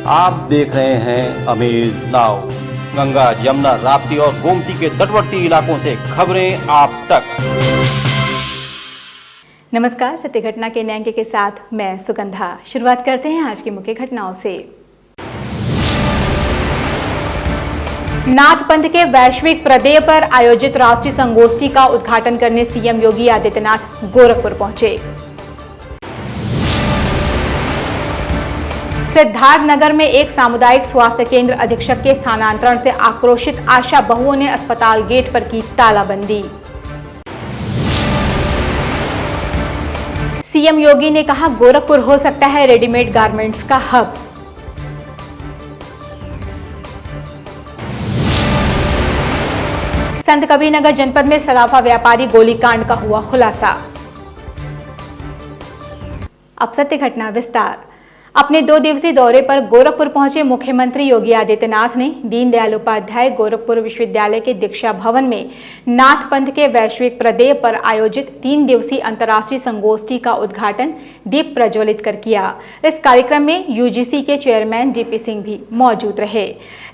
आप देख रहे हैं अमेज नाउ। गंगा, यमुना, राप्ती और गोमती के तटवर्ती इलाकों से खबरें आप तक। नमस्कार, सत्य घटना के न्याय के साथ मैं सुगंधा। शुरुआत करते हैं आज की मुख्य घटनाओं से। नाथ पंथ के वैश्विक प्रदेय पर आयोजित राष्ट्रीय संगोष्ठी का उद्घाटन करने सीएम योगी आदित्यनाथ गोरखपुर पहुंचे। सिद्धार्थनगर में एक सामुदायिक स्वास्थ्य केंद्र अधीक्षक के स्थानांतरण से आक्रोशित आशा बहुओं ने अस्पताल गेट पर की तालाबंदी। सीएम योगी ने कहा, गोरखपुर हो सकता है रेडीमेड गारमेंट्स का हब। संत कबीरनगर जनपद में सराफा व्यापारी गोलीकांड का हुआ खुलासा। अब सत्य घटना विस्तार। अपने 2 दिवसीय दौरे पर गोरखपुर पहुंचे मुख्यमंत्री योगी आदित्यनाथ ने दीनदयाल उपाध्याय गोरखपुर विश्वविद्यालय के दीक्षा भवन में नाथ पंथ के वैश्विक प्रदेय पर आयोजित 3 दिवसीय अंतर्राष्ट्रीय संगोष्ठी का उद्घाटन दीप प्रज्वलित कर किया। इस कार्यक्रम में यूजीसी के चेयरमैन डीपी सिंह भी मौजूद रहे।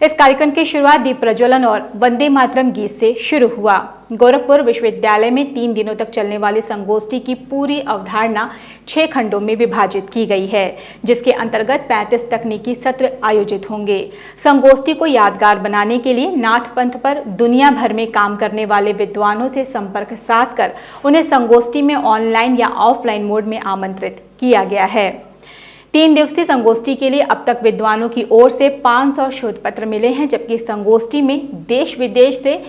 इस कार्यक्रम की शुरुआत दीप प्रज्वलन और वंदे मातरम गीत से शुरू हुआ। गोरखपुर विश्वविद्यालय में 3 दिनों तक चलने वाली संगोष्ठी की पूरी अवधारणा 6 खंडों में विभाजित की गई है, जिसके अंतर्गत 35 तकनीकी सत्र आयोजित होंगे। संगोष्ठी को यादगार बनाने के लिए नाथ पंथ पर दुनिया भर में काम करने वाले विद्वानों से संपर्क साधकर उन्हें संगोष्ठी में ऑनलाइन या ऑफलाइन मोड में आमंत्रित किया गया है। 3 दिवसीय संगोष्ठी के लिए अब तक विद्वानों की ओर से 500 शोध पत्र मिले हैं, जबकि संगोष्ठी में देश विदेश से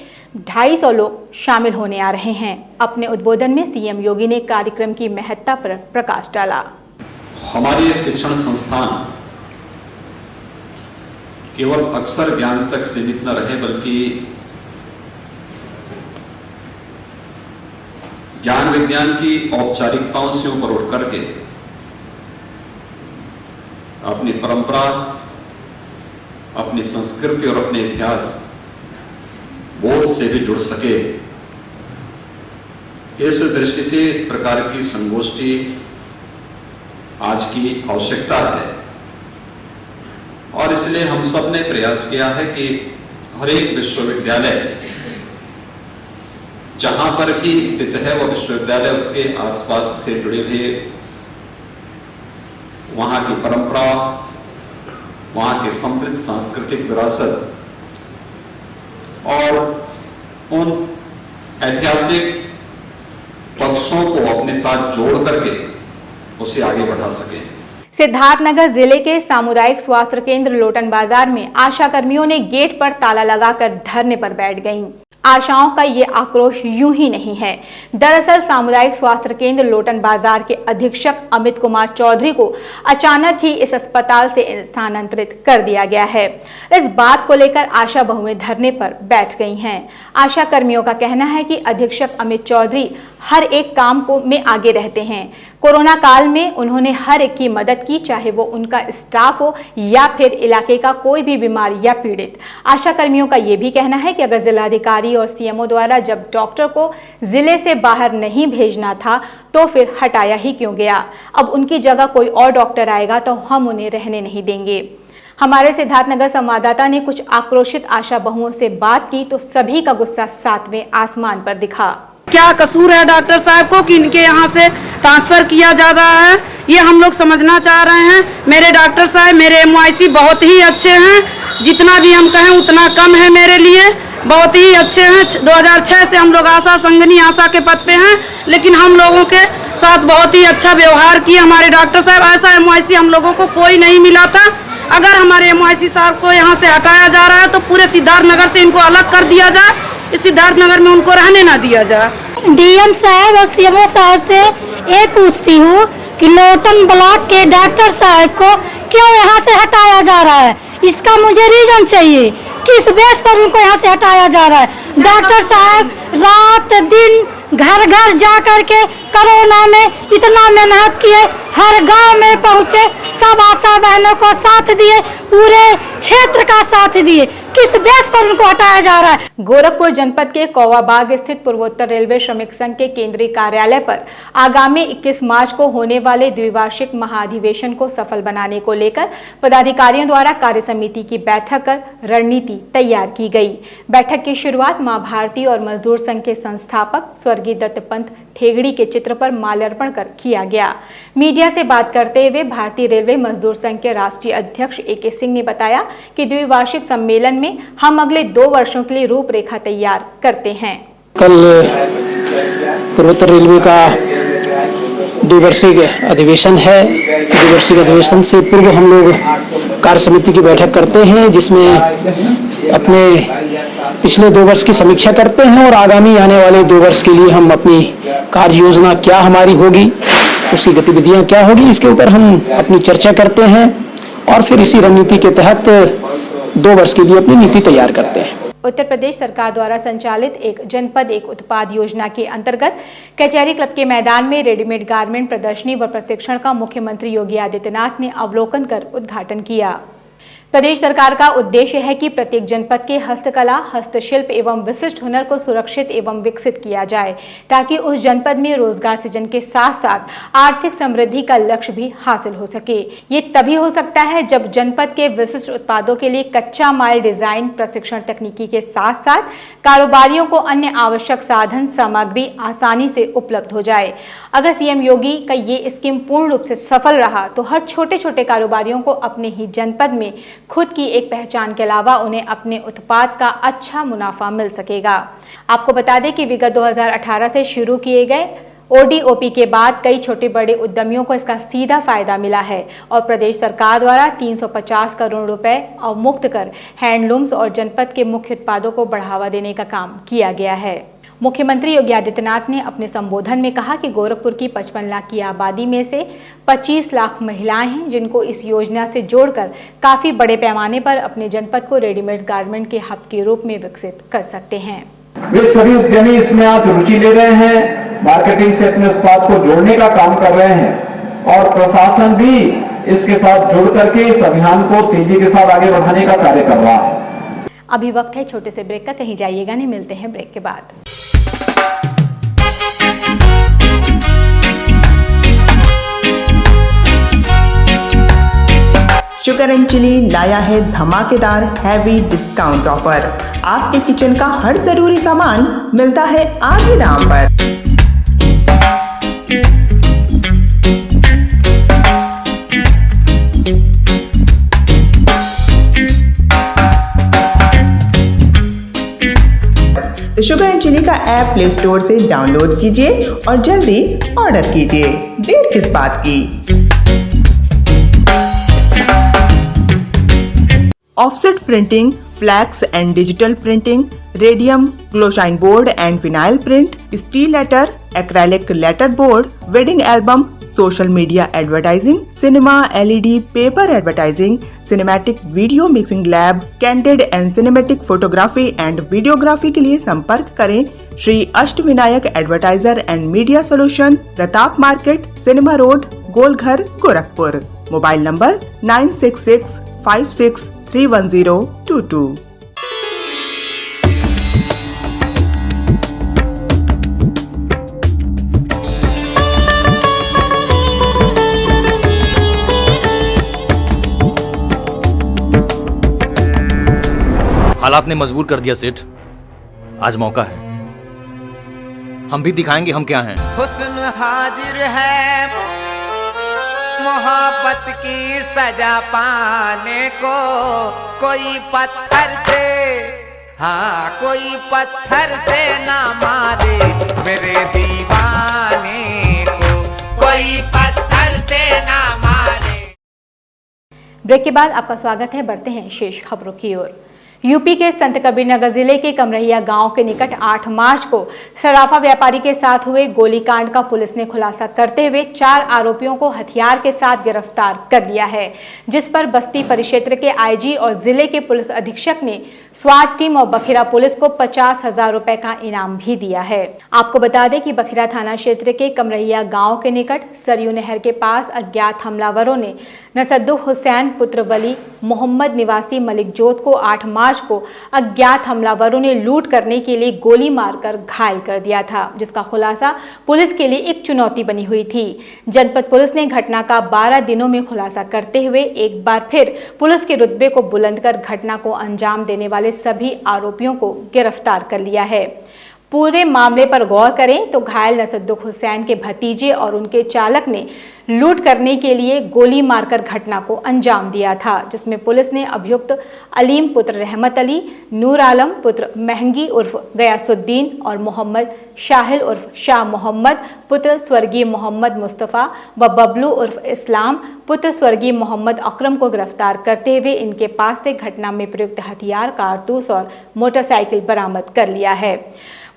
250 लोग शामिल होने आ रहे हैं। अपने उद्बोधन में सीएम योगी ने कार्यक्रम की महत्ता पर प्रकाश डाला। हमारे शिक्षण संस्थान केवल अक्षर ज्ञान तक सीमित न रहे, बल्कि ज्ञान विज्ञान की औपचारिकताओं से ऊपर उठ करके अपनी परंपरा, अपनी संस्कृति और अपने इतिहास बोध से भी जुड़ सके। इस दृष्टि से इस प्रकार की संगोष्ठी आज की आवश्यकता है और इसलिए हम सब ने प्रयास किया है कि हर एक विश्वविद्यालय जहां पर भी स्थित है वह विश्वविद्यालय उसके आसपास से जुड़े हुए वहां की परंपरा, वहां की समृद्ध सांस्कृतिक विरासत और उन ऐतिहासिक पक्षों को अपने साथ जोड़ करके उसे आगे बढ़ा सके। सिद्धार्थनगर जिले के सामुदायिक स्वास्थ्य केंद्र लोटन बाजार में आशा कर्मियों ने गेट पर ताला लगाकर धरने पर बैठ गईं। आशाओं का ये आक्रोश यूं ही नहीं है। दरअसल सामुदायिक स्वास्थ्य केंद्र लोटन बाजार के अधीक्षक अमित कुमार चौधरी को अचानक ही इस अस्पताल से स्थानांतरित कर दिया गया है। इस बात को लेकर आशा बहुएं धरने पर बैठ गई हैं। आशा कर्मियों का कहना है कि अधीक्षक अमित चौधरी हर एक काम में आगे रहते हैं। कोरोना काल में उन्होंने हर एक की मदद की, चाहे वो उनका स्टाफ हो या फिर इलाके का कोई भी बीमार या पीड़ित। आशा कर्मियों का ये भी कहना है कि अगर जिलाधिकारी और सीएमओ द्वारा जब डॉक्टर को जिले से बाहर नहीं भेजना था तो फिर हटाया ही क्यों गया। अब उनकी जगह कोई और डॉक्टर आएगा तो हम उन्हें रहने नहीं देंगे। हमारे सिद्धार्थनगर संवाददाता ने कुछ आक्रोशित आशा बहुओं से बात की तो सभी का गुस्सा 7वें आसमान पर दिखा। क्या कसूर है डॉक्टर साहब को कि इनके यहाँ से ट्रांसफर किया जा रहा है, ये हम लोग समझना चाह रहे हैं। मेरे डॉक्टर साहब, मेरे MYC बहुत ही अच्छे हैं, जितना भी हम कहें उतना कम है मेरे लिए। बहुत ही अच्छे हैं। 2006 से हम लोग आशा संगनी आशा के पद पे हैं, लेकिन हम लोगों के साथ बहुत ही अच्छा व्यवहार किए हमारे डॉक्टर साहब। ऐसा MYC हम लोगों को कोई नहीं मिला था। अगर हमारे MYC साहब को यहाँ से हटाया जा रहा है तो पूरे सिद्धार्थनगर से इनको अलग कर दिया जाए, इस सिद्धार्थनगर में उनको रहने ना दिया जाए। DM साहब और CMO साहब से ये पूछती हूँ कि लोटन ब्लॉक के डॉक्टर साहब को क्यों यहाँ से हटाया जा रहा है, इसका मुझे रीजन चाहिए। किस बेस पर उनको यहाँ से हटाया जा रहा है। डॉक्टर साहब रात दिन घर घर जा कर के कोरोना में इतना मेहनत किए, हर गांव में पहुँचे, सब आशा बहनों को साथ दिए, पूरे क्षेत्र का साथ दिए, किस बेस पर उनको हटाया जा रहा है? गोरखपुर जनपद के कौवाबाग स्थित पूर्वोत्तर रेलवे श्रमिक संघ के केंद्रीय कार्यालय पर आगामी 21 मार्च को होने वाले द्विवार्षिक महाधिवेशन को सफल बनाने को लेकर पदाधिकारियों द्वारा कार्य समिति की बैठक कर रणनीति तैयार की गई। बैठक की शुरुआत मां भारती और मजदूर संघ के संस्थापक स्वर्गीय दत्तपंत ठेगड़ी के चित्र पर माल्यार्पण कर किया गया। मीडिया से बात करते हुए भारतीय रेलवे मजदूर संघ के राष्ट्रीय अध्यक्ष AK सिंह ने बताया कि द्विवार्षिक सम्मेलन में हम अगले 2 वर्षों के लिए रूपरेखा तैयार करते हैं। कल पूर्वोत्तर रेलवे का द्विवार्षिक अधिवेशन है। द्विवार्षिक अधिवेशन से पूर्व हम लोग कार्य समिति की बैठक करते हैं, जिसमें अपने पिछले 2 वर्ष की समीक्षा करते हैं और आगामी आने वाले 2 वर्ष के लिए हम अपनी कार्य योजना क्या हमारी होगी, उसकी गतिविधियां क्या होगी, इसके ऊपर हम अपनी चर्चा करते हैं और फिर इसी रणनीति के तहत 2 वर्ष के लिए अपनी नीति तैयार करते हैं। उत्तर प्रदेश सरकार द्वारा संचालित एक जनपद एक उत्पाद योजना के अंतर्गत कचहरी क्लब के मैदान में रेडीमेड गारमेंट प्रदर्शनी व प्रशिक्षण का मुख्यमंत्री योगी आदित्यनाथ ने अवलोकन कर उद्घाटन किया। प्रदेश सरकार का उद्देश्य है कि प्रत्येक जनपद के हस्तकला, हस्तशिल्प एवं विशिष्ट हुनर को सुरक्षित एवं विकसित किया जाए, ताकि उस जनपद में रोजगार सृजन के साथ साथ आर्थिक समृद्धि का लक्ष्य भी हासिल हो सके। ये तभी हो सकता है जब जनपद के विशिष्ट उत्पादों के लिए कच्चा माल, डिजाइन, प्रशिक्षण, तकनीकी के साथ साथ कारोबारियों को अन्य आवश्यक साधन सामग्री आसानी से उपलब्ध हो जाए। अगर सीएम योगी का ये स्कीम पूर्ण रूप से सफल रहा तो हर छोटे छोटे कारोबारियों को अपने ही जनपद में खुद की एक पहचान के अलावा उन्हें अपने उत्पाद का अच्छा मुनाफा मिल सकेगा। आपको बता दें कि विगत 2018 से शुरू किए गए ODOP के बाद कई छोटे बड़े उद्यमियों को इसका सीधा फायदा मिला है और प्रदेश सरकार द्वारा 350 करोड़ रुपए अवमुक्त कर हैंडलूम्स और जनपद के मुख्य उत्पादों को बढ़ावा देने का काम किया गया है। मुख्यमंत्री योगी आदित्यनाथ ने अपने संबोधन में कहा कि गोरखपुर की 55 लाख की आबादी में से 25 लाख महिलाएं हैं, जिनको इस योजना से जोड़कर काफी बड़े पैमाने पर अपने जनपद को रेडीमेड गारमेंट के हब के रूप में विकसित कर सकते हैं। वे सभी उद्यमी इसमें आज रुचि ले रहे हैं, मार्केटिंग से अपने उत्पाद को जोड़ने का काम कर रहे हैं और प्रशासन भी इसके साथ जुड़ करके इस अभियान को तेजी के साथ आगे बढ़ाने का कार्य कर रहा है। अभी वक्त है छोटे से ब्रेक का, कहीं जाइएगा नहीं, मिलते हैं ब्रेक के बाद। शुगर एंड चिली लाया है धमाकेदार हैवी डिस्काउंट ऑफर। आपके किचन का हर जरूरी सामान मिलता है आधे दाम पर। तो शुगर एंड चिली का ऐप प्ले स्टोर से डाउनलोड कीजिए और जल्दी ऑर्डर कीजिए। देर किस बात की। Offset printing, flex and digital printing, radium, glow shine board and vinyl print, steel letter, acrylic letter board, wedding album, social media advertising, cinema, LED, paper advertising, cinematic video mixing lab, candid and cinematic photography and videography के लिए संपर्क करें Shri Ashtavinayak advertiser and media solution, Pratap market, cinema road, Golghar, Gorakhpur. Mobile number 9665631022। हालात ने मजबूर कर दिया सेठ, आज मौका है, हम भी दिखाएंगे हम क्या हैं। हुस्न हाजिर है मोहब्बत की सजा पाने को, कोई पत्थर से, हाँ कोई पत्थर से ना मारे मेरे दीवाने को, कोई पत्थर से ना मारे। ब्रेक के बाद आपका स्वागत है। बढ़ते हैं शेष खबरों की ओर। यूपी के संत कबीरनगर जिले के कमरहिया गांव के निकट 8 मार्च को सराफा व्यापारी के साथ हुए गोलीकांड का पुलिस ने खुलासा करते हुए 4 आरोपियों को हथियार के साथ गिरफ्तार कर लिया है, जिस पर बस्ती परिक्षेत्र के आईजी और जिले के पुलिस अधीक्षक ने स्वाट टीम और बखिरा पुलिस को 50,000 रुपए का इनाम भी दिया है। आपको बता दें कि बखिरा थाना क्षेत्र के कमरहिया गाँव के निकट सरयू नहर के पास अज्ञात हमलावरों ने नसद्दुक हुसैन पुत्र वली मोहम्मद निवासी मलिक जोत को 8 मार्च को अज्ञात हमलावरों ने लूट करने के लिए गोली मारकर घायल कर दिया था, जिसका खुलासा पुलिस के लिए एक चुनौती बनी हुई थी। जनपद पुलिस ने घटना का 12 दिनों में खुलासा करते हुए एक बार फिर पुलिस के रुतबे को बुलंद कर घटना को अंजाम देने वाले सभी आरोपियों को गिरफ्तार कर लिया है। पूरे मामले पर गौर करें तो घायल नसद्दुक हुसैन के भतीजे और उनके चालक ने लूट करने के लिए गोली मारकर घटना को अंजाम दिया था, जिसमें पुलिस ने अभियुक्त अलीम पुत्र रहमत अली, नूर आलम पुत्र महंगी उर्फ गयासुद्दीन और मोहम्मद शाहिल उर्फ शाह मोहम्मद पुत्र स्वर्गीय मोहम्मद मुस्तफ़ा व बबलू उर्फ इस्लाम पुत्र स्वर्गीय मोहम्मद अकरम को गिरफ्तार करते हुए इनके पास से घटना में प्रयुक्त हथियार, कारतूस और मोटरसाइकिल बरामद कर लिया है।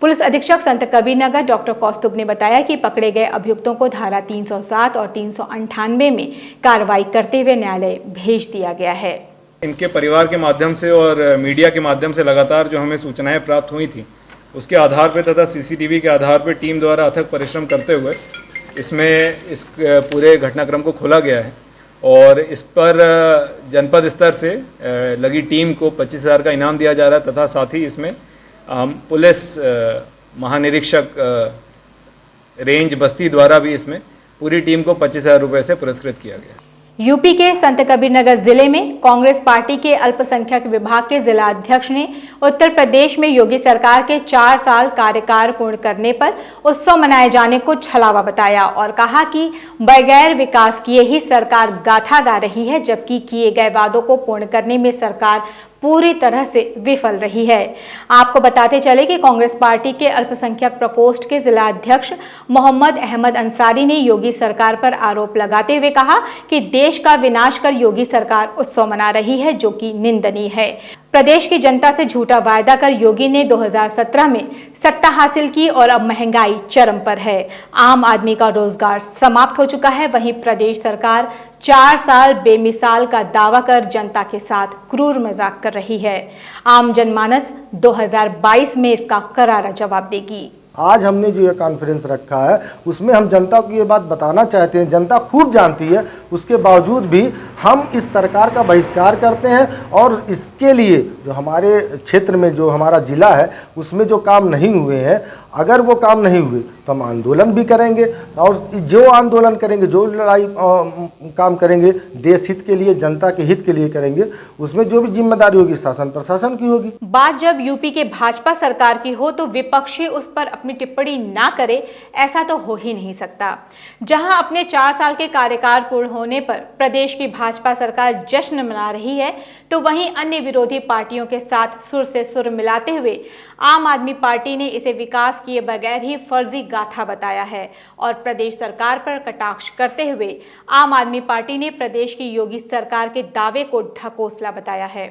पुलिस अधीक्षक संत कबीरनगर डॉक्टर कौस्तुभ ने बताया कि पकड़े गए अभियुक्तों को धारा 307 और 398 में कार्रवाई करते हुए न्यायालय भेज दिया गया है। इनके परिवार के माध्यम से और मीडिया के माध्यम से लगातार जो हमें सूचनाएं प्राप्त हुई थी, उसके आधार पर तथा सीसीटीवी के आधार पर टीम द्वारा अथक परिश्रम करते हुए इस पूरे घटनाक्रम को खोला गया है और इस पर जनपद स्तर से लगी टीम को 25,000 का इनाम दिया जा रहा है तथा साथ ही इसमें पुलिस महानिरीक्षक रेंज बस्ती द्वारा भी इसमें पूरी टीम को 25,000 रुपये से पुरस्कृत किया गया। यूपी के संत कबीरनगर जिले में कांग्रेस पार्टी के अल्पसंख्यक विभाग के जिला अध्यक्ष ने उत्तर प्रदेश में योगी सरकार के 4 साल कार्यकाल पूर्ण करने पर उत्सव मनाए जाने को छलावा बताया और कहा कि बगैर विकास किए ही सरकार गाथा गा रही है, जबकि किए गए वादों को पूर्ण करने में सरकार पूरी तरह से विफल रही है। आपको बताते चले कि कांग्रेस पार्टी के अल्पसंख्यक प्रकोष्ठ के जिला अध्यक्ष मोहम्मद अहमद अंसारी ने योगी सरकार पर आरोप लगाते हुए कहा कि देश का विनाश कर योगी सरकार उत्सव मना रही है, जो कि निंदनीय है। प्रदेश की जनता से झूठा वायदा कर योगी ने 2017 में सत्ता हासिल की और अब महंगाई चरम पर है। आम आदमी का रोजगार समाप्त हो चुका है। वहीं प्रदेश सरकार 4 साल बेमिसाल का दावा कर जनता के साथ क्रूर मजाक कर रही है। आम जनमानस 2022 में इसका करारा जवाब देगी। आज हमने जो ये कॉन्फ्रेंस रखा है उसमें हम जनता को ये बात बताना चाहते हैं, जनता खूब जानती है, उसके बावजूद भी हम इस सरकार का बहिष्कार करते हैं और इसके लिए जो हमारे क्षेत्र में जो हमारा ज़िला है उसमें जो काम नहीं हुए हैं, अगर वो काम नहीं हुए तो हम आंदोलन भी करेंगे और जो आंदोलन करेंगे, जो लड़ाई काम करेंगे देश हित के लिए, जनता के हित के लिए करेंगे, उसमें जो भी जिम्मेदारी होगी शासन प्रशासन की होगी। बात जब यूपी के भाजपा सरकार की हो तो विपक्षी उस पर अपनी टिप्पणी ना करे, ऐसा तो हो ही नहीं सकता। जहां अपने 4 साल के कार्यकाल पूर्ण होने पर प्रदेश की भाजपा सरकार जश्न मना रही है, तो वहीं अन्य विरोधी पार्टियों के साथ सुर से सुर मिलाते हुए आम आदमी पार्टी ने इसे विकास किए बगैर ही फर्जी गाथा बताया है और प्रदेश सरकार पर कटाक्ष करते हुए आम आदमी पार्टी ने प्रदेश की योगी सरकार के दावे को ढकोसला बताया है।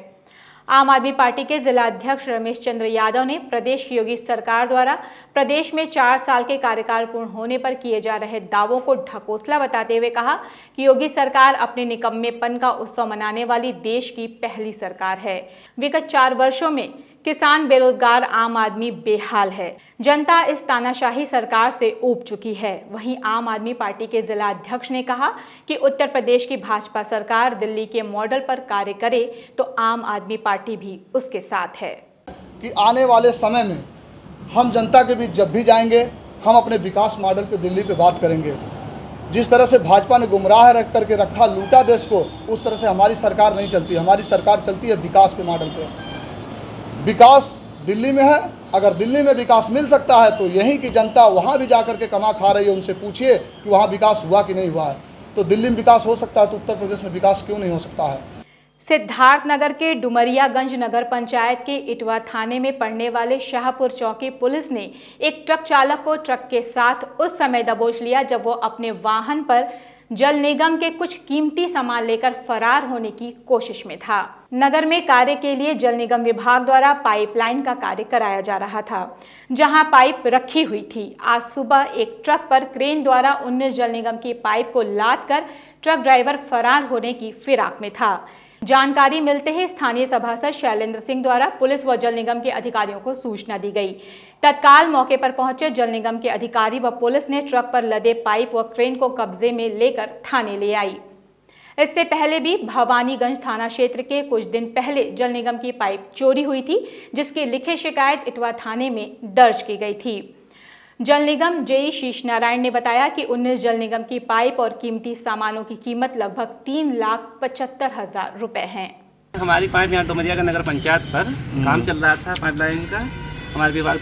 आम आदमी पार्टी के जिला अध्यक्ष रमेश चंद्र यादव ने प्रदेश की योगी सरकार द्वारा प्रदेश में 4 साल के कार्यकाल पूर्ण होने पर किए जा रहे दावों को ढकोसला बताते हुए कहा कि योगी सरकार अपने निकम्मेपन का उत्सव मनाने वाली देश की पहली सरकार है। विगत 4 वर्षों में किसान, बेरोजगार, आम आदमी बेहाल है। जनता इस तानाशाही सरकार से ऊब चुकी है। वहीं आम आदमी पार्टी के जिला अध्यक्ष ने कहा कि उत्तर प्रदेश की भाजपा सरकार दिल्ली के मॉडल पर कार्य करे तो आम आदमी पार्टी भी उसके साथ है। कि आने वाले समय में हम जनता के बीच जब भी जाएंगे, हम अपने विकास मॉडल पे दिल्ली पे बात करेंगे। जिस तरह से भाजपा ने गुमराह रख करके रखा, लूटा देश को, उस तरह से हमारी सरकार नहीं चलती। हमारी सरकार चलती है विकास पे मॉडल पे। विकास दिल्ली में है, अगर दिल्ली में विकास मिल सकता है तो यहीं की जनता वहाँ भी जाकर के कमा खा रही है, उनसे पूछिए कि वहाँ विकास हुआ कि नहीं हुआ है। तो दिल्ली में विकास हो सकता है तो उत्तर प्रदेश में विकास क्यों नहीं हो सकता है। सिद्धार्थनगर के डुमरियागंज नगर पंचायत के इटवा थाने में पड़ने वाले शाहपुर चौकी पुलिस ने एक ट्रक चालक को ट्रक के साथ उस समय दबोच लिया जब वो अपने वाहन पर जल निगम के कुछ कीमती सामान लेकर फरार होने की कोशिश में था। नगर में कार्य के लिए जल निगम विभाग द्वारा पाइपलाइन का कार्य कराया जा रहा था, जहां पाइप रखी हुई थी। आज सुबह एक ट्रक पर क्रेन द्वारा 19 जल निगम की पाइप को लाद कर ट्रक ड्राइवर फरार होने की फिराक में था। जानकारी मिलते ही स्थानीय सभासद शैलेंद्र सिंह द्वारा पुलिस व जल निगम के अधिकारियों को सूचना दी गई। तत्काल मौके पर पहुंचे जल निगम के अधिकारी व पुलिस ने ट्रक पर लदे पाइप व क्रेन को कब्जे में लेकर थाने ले आई। इससे पहले भी भवानीगंज थाना क्षेत्र के कुछ दिन पहले जल निगम की पाइप चोरी हुई थी, जिसकी लिखित शिकायत इटवा थाने में दर्ज की गई थी। जल निगम जेई शीश नारायण ने बताया कि 19 जल निगम की पाइप और कीमती सामानों की कीमत लगभग 3,75,000 रुपए है। हमारी पाइप यहाँ डोमरिया का नगर पंचायत पर काम चल रहा था, पाइपलाइन का हमारे विभाग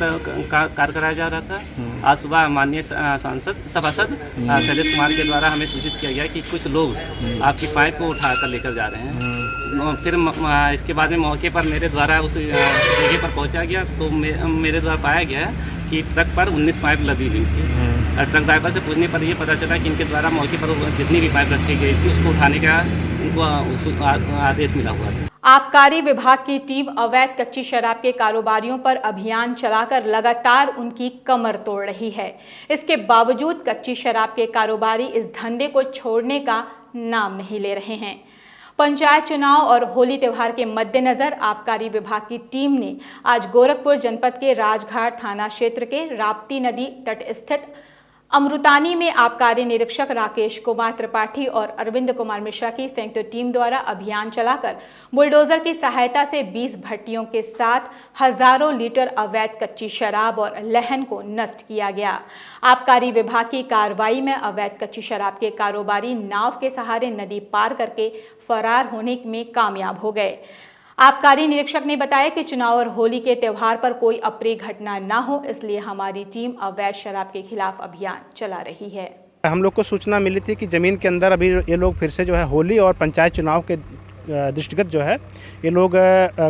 का कार्य कराया जा रहा था। आज सुबह माननीय सभासद शैलेश कुमार के द्वारा हमें सूचित किया गया कि कुछ लोग आपकी पाइप को उठाकर लेकर जा रहे हैं। फिर इसके बाद में मौके पर मेरे द्वारा उस जगह पर पहुंचा गया तो मेरे द्वारा पाया गया कि ट्रक पर 19 पाइप लदी हुई थी। ट्रक ड्राइवर से पूछने पर यह पता चला कि इनके द्वारा मौके पर जितनी भी पाइप रखी गई थी उसको उठाने का उनको आदेश मिला हुआ था। आबकारी विभाग की टीम अवैध कच्ची शराब के कारोबारियों पर अभियान चलाकर लगातार उनकी कमर तोड़ रही है। इसके बावजूद कच्ची शराब के कारोबारी इस धंधे को छोड़ने का नाम नहीं ले रहे हैं। पंचायत चुनाव और होली त्योहार के मद्देनजर आबकारी विभाग की टीम ने आज गोरखपुर जनपद के राजघाट थाना क्षेत्र के राप्ती नदी तट स्थित अमृतानी में आबकारी निरीक्षक राकेश कुमार त्रिपाठी और अरविंद कुमार मिश्रा की संयुक्त टीम द्वारा अभियान चलाकर बुलडोजर की सहायता से 20 भट्टियों के साथ हजारों लीटर अवैध कच्ची शराब और लहन को नष्ट किया गया। आबकारी विभाग की कार्रवाई में अवैध कच्ची शराब के कारोबारी नाव के सहारे नदी पार करके फरार होने में कामयाब हो गए। आबकारी निरीक्षक ने बताया कि चुनाव और होली के त्योहार पर कोई अप्रिय घटना न हो, इसलिए हमारी टीम अवैध शराब के खिलाफ अभियान चला रही है। हम लोग को सूचना मिली थी कि जमीन के अंदर अभी ये लोग फिर से जो है होली और पंचायत चुनाव के दृष्टिगत जो है ये लोग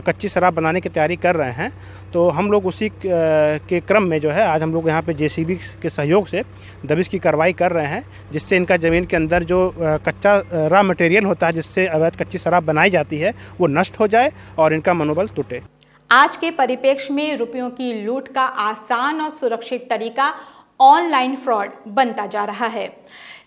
कच्ची शराब बनाने की तैयारी कर रहे हैं। तो हम लोग उसी के क्रम में जो है आज हम लोग यहाँ पे जेसीबी के सहयोग से दबिश की कार्रवाई कर रहे हैं, जिससे इनका ज़मीन के अंदर जो कच्चा रॉ मटेरियल होता है जिससे अवैध कच्ची शराब बनाई जाती है वो नष्ट हो जाए और इनका मनोबल टूटे। आज के परिप्रेक्ष्य में रुपयों की लूट का आसान और सुरक्षित तरीका ऑनलाइन फ्रॉड बनता जा रहा है।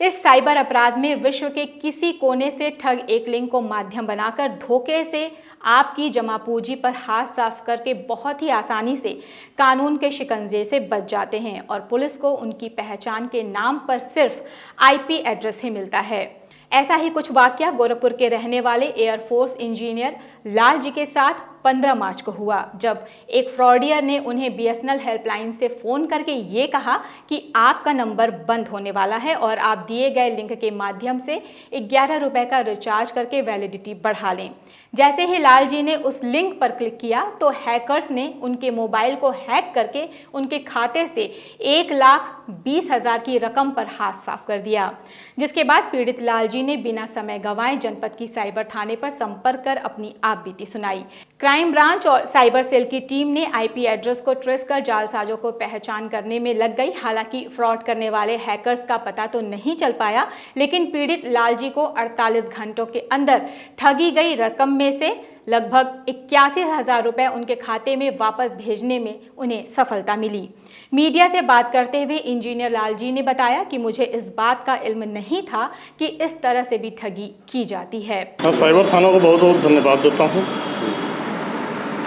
इस साइबर अपराध में विश्व के किसी कोने से ठग एक लिंक को माध्यम बनाकर धोखे से आपकी जमा पूंजी पर हाथ साफ करके बहुत ही आसानी से कानून के शिकंजे से बच जाते हैं और पुलिस को उनकी पहचान के नाम पर सिर्फ आईपी एड्रेस ही मिलता है। ऐसा ही कुछ वाकया गोरखपुर के रहने वाले एयरफोर्स इंजीनियर लाल जी के साथ 15 मार्च को हुआ, जब एक फ्रॉडियर ने उन्हें बीएसएनएल हेल्पलाइन से फ़ोन करके ये कहा कि आपका नंबर बंद होने वाला है और आप दिए गए लिंक के माध्यम से 11 रुपये का रिचार्ज करके वैलिडिटी बढ़ा लें। जैसे ही लाल जी ने उस लिंक पर क्लिक किया तो हैकर्स ने उनके मोबाइल को हैक करके उनके खाते से 1,20,000 की रकम पर हाथ साफ कर दिया, जिसके बाद पीड़ित लाल जी ने बिना समय गंवाए जनपद की साइबर थाने पर संपर्क कर अपनी आपबीती सुनाई। क्राइम ब्रांच और साइबर सेल की टीम ने आईपी एड्रेस को ट्रेस कर जालसाजों को पहचान करने में लग गई। हालांकि फ्रॉड करने वाले हैकर्स का पता तो नहीं चल पाया, लेकिन पीड़ित लाल जी को 48 घंटों के अंदर ठगी गई रकम में से लगभग 81,000 रुपए उनके खाते में वापस भेजने में उन्हें सफलता मिली। मीडिया से बात करते हुए इंजीनियर लाल जी ने बताया कि मुझे इस बात का इल्म नहीं था कि इस तरह से भी ठगी की जाती है। मैं साइबर थाना को बहुत बहुत धन्यवाद देता हूँ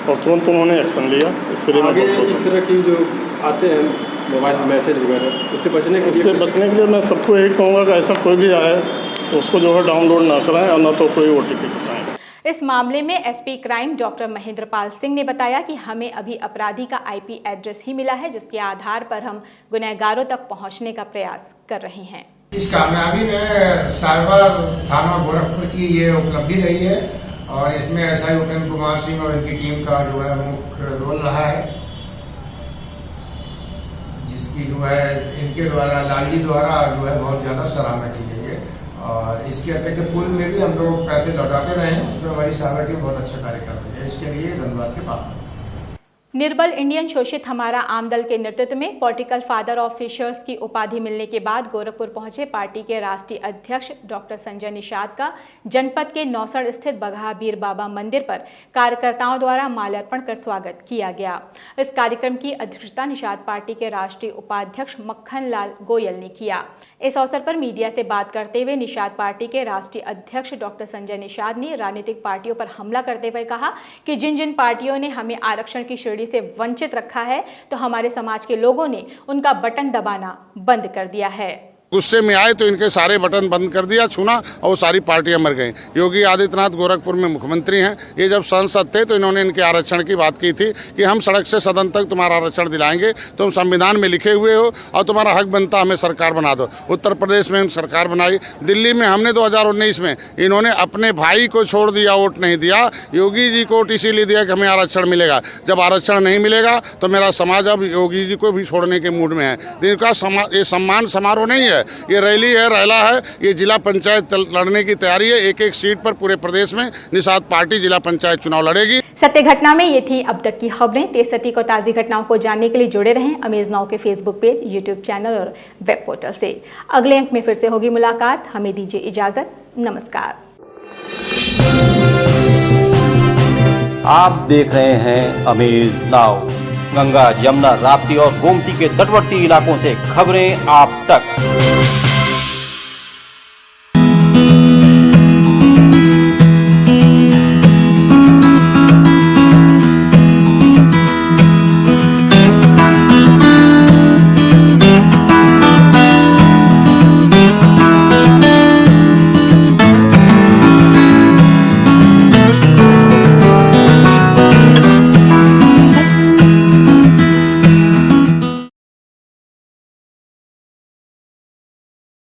और तुरंत उन्होंने एक्शन लिया। इसके लिए आगे इस तरह की जो आते हैं मोबाइल मैसेज वगैरह, उससे बचने के लिए मैं सबको यही कहूँगा कि ऐसा कोई भी आए तो उसको जो है डाउनलोड ना कराएं और ना तो कोई ओटीपी बताएं। इस मामले में SP crime doctor Mahendrapal Singh ने बताया कि हमें अभी अपराधी का आईपी एड्रेस ही मिला है, जिसके आधार पर हम गुनहगारों तक पहुंचने का प्रयास कर रहे हैं। इस कामयाबी में साइबर थाना गोरखपुर की ये उपलब्धि रही है और इसमें एसआई उपेंद्र कुमार सिंह और इनकी टीम का जो है मुख्य रोल रहा है, जिसकी जो है इनके द्वारा लालजी द्वारा जो है बहुत ज्यादा सराहना की गई है और इसके अतिरिक्त पूर्व में भी हम लोग पैसे लौटाते रहे हैं, उसमें हमारी साइबर टीम बहुत अच्छा कार्य कर रही है। इसके लिए धन्यवाद के पात्र। निर्बल इंडियन शोषित हमारा आम दल के नेतृत्व में पॉलिटिकल फादर ऑफ फिशर्स की उपाधि मिलने के बाद गोरखपुर पहुंचे पार्टी के राष्ट्रीय अध्यक्ष डॉक्टर संजय निषाद का जनपद के नौसड़ स्थित बगहा बीर बाबा मंदिर पर कार्यकर्ताओं द्वारा माल्यार्पण कर स्वागत किया गया। इस कार्यक्रम की अध्यक्षता निषाद पार्टी के राष्ट्रीय उपाध्यक्ष मक्खन लाल गोयल ने किया। इस अवसर पर मीडिया से बात करते हुए निषाद पार्टी के राष्ट्रीय अध्यक्ष डॉक्टर संजय निषाद ने राजनीतिक पार्टियों पर हमला करते हुए कहा कि जिन जिन पार्टियों ने हमें आरक्षण की श्रेणी से वंचित रखा है तो हमारे समाज के लोगों ने उनका बटन दबाना बंद कर दिया है। गुस्से में आए तो इनके सारे बटन बंद कर दिया, छूना, और सारी पार्टियां मर गई। योगी आदित्यनाथ गोरखपुर में मुख्यमंत्री हैं। ये जब सांसद थे तो इन्होंने इनके आरक्षण की बात की थी कि हम सड़क से सदन तक तुम्हारा आरक्षण दिलाएंगे, तुम संविधान में लिखे हुए हो और तुम्हारा हक बनता, हमें सरकार बना दो। उत्तर प्रदेश में सरकार बनाई, दिल्ली में हमने 2019 में इन्होंने अपने भाई को छोड़ दिया, वोट नहीं दिया। योगी जी को वोट इसीलिए दिया कि हमें आरक्षण मिलेगा। जब आरक्षण नहीं मिलेगा तो मेरा समाज अब योगी जी को भी छोड़ने के मूड में है। इनका ये सम्मान समारोह नहीं है, ये रैली है, रैला है। ये जिला पंचायत लड़ने की तैयारी है। एक एक सीट पर पूरे प्रदेश में निषाद पार्टी जिला पंचायत चुनाव लड़ेगी। सत्य घटना में ये थी अब तक की खबरें। तेज सटीक और ताज़ी घटनाओं को जानने के लिए जुड़े रहें अमेज नाउ के फेसबुक पेज, यूट्यूब चैनल और वेब पोर्टल से। अगले अंक में फिर से होगी मुलाकात। हमें दीजिए इजाजत। नमस्कार। आप देख रहे हैं अमेज नाउ। गंगा, यमुना, राप्ती और गोमती के तटवर्ती इलाकों से खबरें आप तक।